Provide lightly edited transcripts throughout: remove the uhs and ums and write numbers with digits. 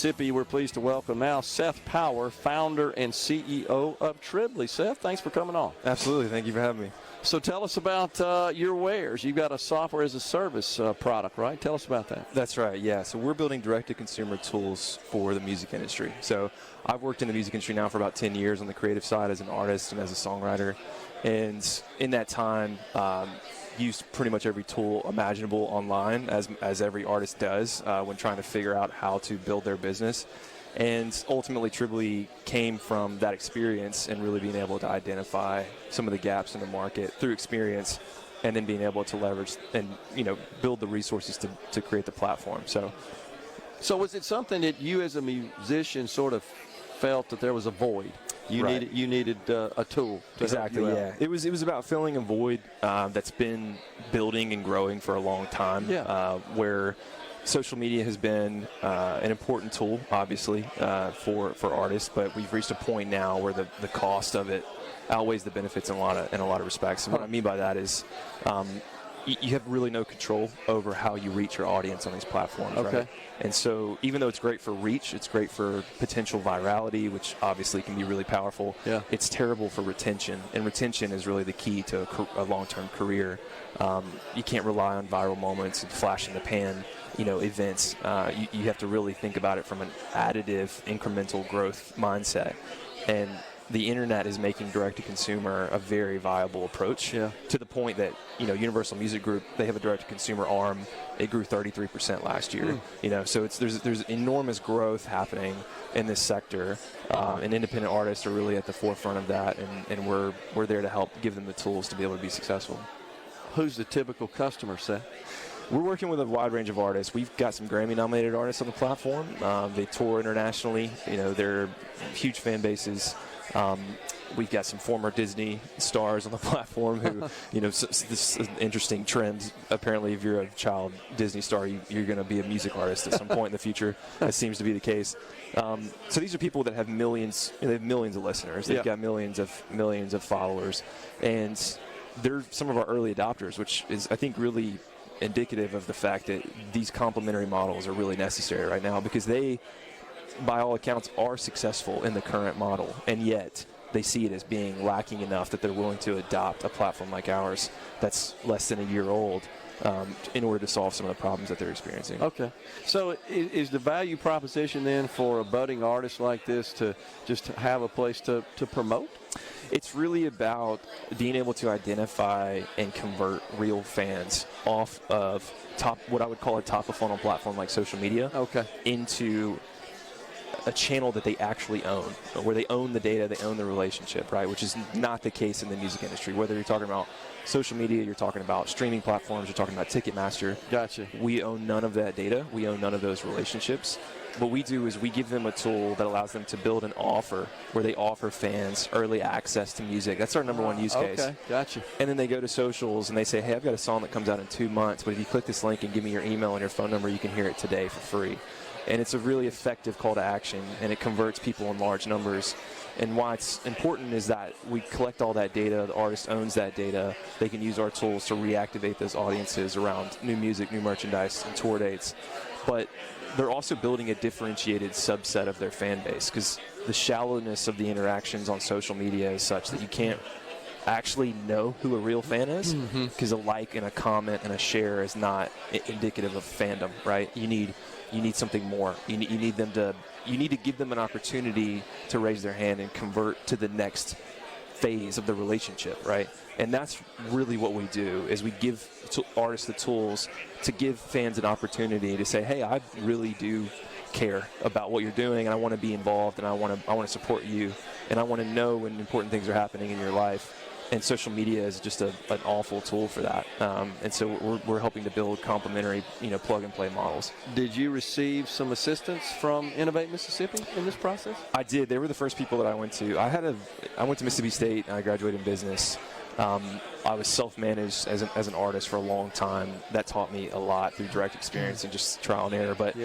Mississippi, we're pleased to welcome now Seth Power, founder and CEO of Tribly. Seth, thanks for coming on. Absolutely. Thank you for having me. So tell us about your wares. You've got a software as a service product, right? Tell us about that. That's right, yeah. So we're building direct-to-consumer tools for the music industry. So I've worked in the music industry now for about 10 years on the creative side as an artist and as a songwriter. And in that time, used pretty much every tool imaginable online, as every artist does when trying to figure out how to build their business. And ultimately, Tribly came from that experience and really being able to identify some of the gaps in the market through experience, and then being able to leverage and build the resources to create the platform. So was it something that you as a musician sort of felt that there was a void? You needed a tool to exactly, help you yeah. It was about filling a void that's been building and growing for a long time. Yeah. Where social media has been an important tool, obviously, for artists, but we've reached a point now where the cost of it outweighs the benefits in a lot of respects. And what I mean by that is you have really no control over how you reach your audience on these platforms. Okay. Right? And so even though it's great for reach, it's great for potential virality, which obviously can be really powerful. Yeah. It's terrible for retention, and retention is really the key to a long-term career. You can't rely on viral moments and flash-in-the-pan events. You have to really think about it from an additive, incremental growth mindset. And the internet is making direct-to-consumer a very viable approach, to the point that Universal Music Group, they have a direct-to-consumer arm. It grew 33% last year. So there's enormous growth happening in this sector, and independent artists are really at the forefront of that, and we're there to help give them the tools to be able to be successful. Who's the typical customer, Seth? We're working with a wide range of artists. We've got some Grammy-nominated artists on the platform. They tour internationally. They're huge fan bases. We've got some former Disney stars on the platform who, this is an interesting trend. Apparently, if you're a child Disney star, you're going to be a music artist at some point in the future. That seems to be the case. So these are people that have millions. They have millions of listeners. They've got millions of followers, and they're some of our early adopters, which is, I think, really indicative of the fact that these complementary models are really necessary right now, because they, by all accounts, are successful in the current model, and yet they see it as being lacking enough that they're willing to adopt a platform like ours that's less than a year old in order to solve some of the problems that they're experiencing. Okay. So is the value proposition then for a budding artist like this to just have a place to promote? It's really about being able to identify and convert real fans off of what I would call a top-of-funnel platform like social media, into a channel that they actually own, where they own the data, they own the relationship, right? Which is not the case in the music industry. Whether you're talking about social media, you're talking about streaming platforms, you're talking about Ticketmaster. Gotcha. We own none of that data. We own none of those relationships. What we do is we give them a tool that allows them to build an offer where they offer fans early access to music. That's our number one use case. Okay, gotcha. And then they go to socials and they say, hey, I've got a song that comes out in 2 months, but if you click this link and give me your email and your phone number, you can hear it today for free. And it's a really effective call to action, and it converts people in large numbers. And why it's important is that we collect all that data. The artist owns that data. They can use our tools to reactivate those audiences around new music, new merchandise, and tour dates. But they're also building a differentiated subset of their fan base, because the shallowness of the interactions on social media is such that you can't actually know who a real fan is, because a like and a comment and a share is not indicative of fandom, right? You need something more. You need to give them an opportunity to raise their hand and convert to the next phase of the relationship, right? And that's really what we do, is we give artists the tools to give fans an opportunity to say, hey, I really do care about what you're doing, and I want to be involved, and I want to support you, and I want to know when important things are happening in your life. And social media is just an awful tool for that. And so we're helping to build complementary, plug-and-play models. Did you receive some assistance from Innovate Mississippi in this process? I did. They were the first people that I went to. I went to Mississippi State, and I graduated in business. I was self-managed as an artist for a long time. That taught me a lot through direct experience and just trial and error. But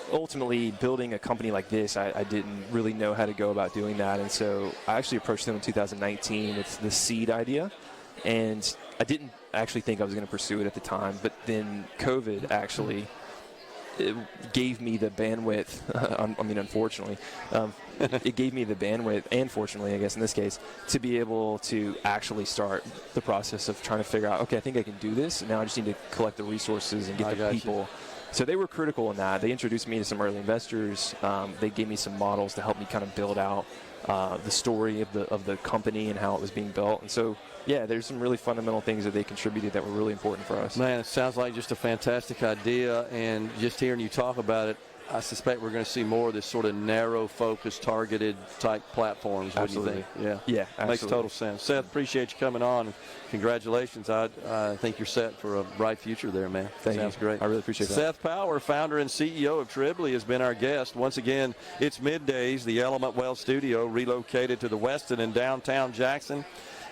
ultimately, building a company like this, I didn't really know how to go about doing that. And so I actually approached them in 2019 with the seed idea. And I didn't actually think I was going to pursue it at the time. But then COVID actually it gave me the bandwidth. I mean, unfortunately, it gave me the bandwidth, and fortunately, I guess in this case, to be able to actually start the process of trying to figure out, okay, I think I can do this. Now I just need to collect the resources and get the people. So they were critical in that. They introduced me to some early investors. They gave me some models to help me kind of build out the story of the company and how it was being built. And so, yeah, there's some really fundamental things that they contributed that were really important for us. Man, it sounds like just a fantastic idea, and just hearing you talk about it, I suspect we're going to see more of this sort of narrow, focused, targeted type platforms. What Absolutely. do you think? Yeah, absolutely. Makes total sense. Seth, appreciate you coming on. Congratulations. I think you're set for a bright future there, man. Sounds great. I really appreciate that. Seth Power, founder and CEO of Tribly, has been our guest. Once again, it's Middays, the Element Well studio, relocated to the Westin in downtown Jackson.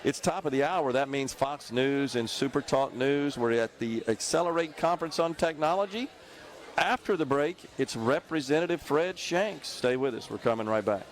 It's top of the hour. That means Fox News and SuperTalk News. We're at the Accelerate Conference on Technology. After the break, it's Representative Fred Shanks. Stay with us. We're coming right back.